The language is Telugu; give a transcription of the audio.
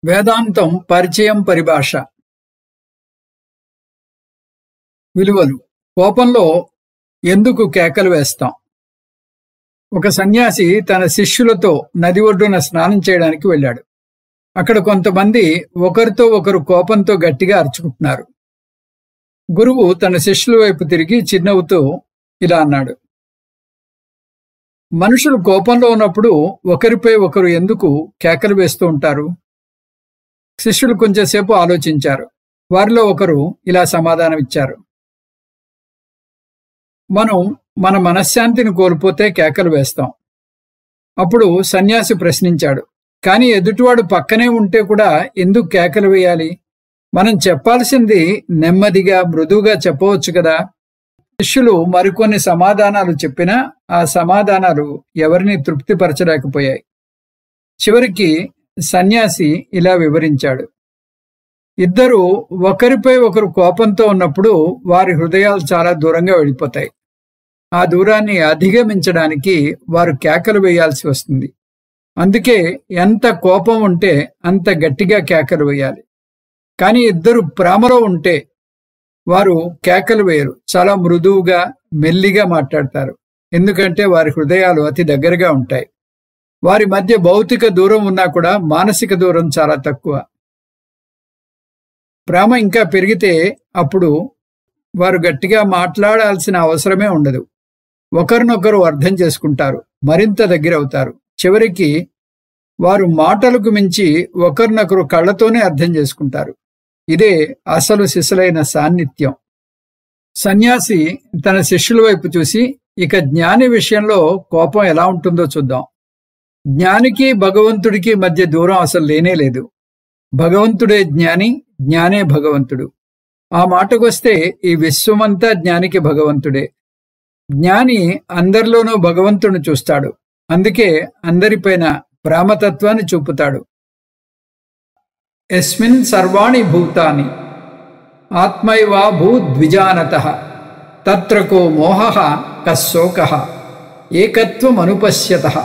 వేదాంతం పరిచయం పరిభాష. విలువలు. కోపంలో ఎందుకు కేకలు వేస్తాం? ఒక సన్యాసి తన శిష్యులతో నది ఒడ్డున స్నానం చేయడానికి వెళ్ళాడు. అక్కడ కొంతమంది ఒకరితో ఒకరు కోపంతో గట్టిగా అరుచుకుంటున్నారు. గురువు తన శిష్యుల వైపు తిరిగి చిరునవ్వుతూ ఇలా అన్నాడు: మనుషులు కోపంలో ఉన్నప్పుడు ఒకరిపై ఒకరు ఎందుకు కేకలు వేస్తూ ఉంటారు? శిష్యులు కొంచెంసేపు ఆలోచించారు. వారిలో ఒకరు ఇలా సమాధానమిచ్చారు: మనం మన మనశ్శాంతిని కోల్పోతే కేకలు వేస్తాం. అప్పుడు సన్యాసి ప్రశ్నించాడు: కానీ ఎదుటివాడు పక్కనే ఉంటే కూడా ఎందుకు కేకలు వేయాలి? మనం చెప్పాల్సింది నెమ్మదిగా మృదువుగా చెప్పవచ్చు కదా. శిష్యులు మరికొన్ని సమాధానాలు చెప్పినా ఆ సమాధానాలు ఎవరిని తృప్తిపరచలేకపోయాయి. చివరికి సన్యాసి ఇలా వివరించాడు: ఇద్దరూ ఒకరిపై ఒకరు కోపంతో ఉన్నప్పుడు వారి హృదయాలు చాలా దూరంగా వెళ్ళిపోతాయి. ఆ దూరాన్ని అధిగమించడానికి వారు కేకలు వేయాల్సి వస్తుంది. అందుకే ఎంత కోపం ఉంటే అంత గట్టిగా కేకలు వేయాలి. కానీ ఇద్దరు ప్రేమలో ఉంటే వారు కేకలు వేయరు, చాలా మృదువుగా మెల్లిగా మాట్లాడతారు. ఎందుకంటే వారి హృదయాలు అతి దగ్గరగా ఉంటాయి. వారి మధ్య భౌతిక దూరం ఉన్నా కూడా మానసిక దూరం చాలా తక్కువ. ప్రేమ ఇంకా పెరిగితే అప్పుడు వారు గట్టిగా మాట్లాడాల్సిన అవసరమే ఉండదు. ఒకరినొకరు అర్థం చేసుకుంటారు, మరింత దగ్గరవుతారు. చివరికి వారు మాటలకు మించి ఒకరినొకరు కళ్ళతోనే అర్థం చేసుకుంటారు. ఇదే అసలు సిసలైన సాన్నిధ్యం. సన్యాసి తన శిష్యుల వైపు చూసి, ఇక జ్ఞాని విషయంలో కోపం ఎలా ఉంటుందో చూద్దాం. జ్ఞానికి భగవంతుడికి మధ్య దూరం అసలు లేనే లేదు. భగవంతుడే జ్ఞాని, జ్ఞానే భగవంతుడు. ఆ మాటకొస్తే ఈ విశ్వమంతా జ్ఞానికి భగవంతుడే. జ్ఞాని అందరిలోనూ భగవంతుడిని చూస్తాడు. అందుకే అందరిపైన ప్రేమతత్వాన్ని చూపుతాడు. యస్మిన్ సర్వాణి భూతాని ఆత్మైవా భూద్విజానతః తత్ర కో మోహః కశోకః ఏకత్వమనుపశ్యతః.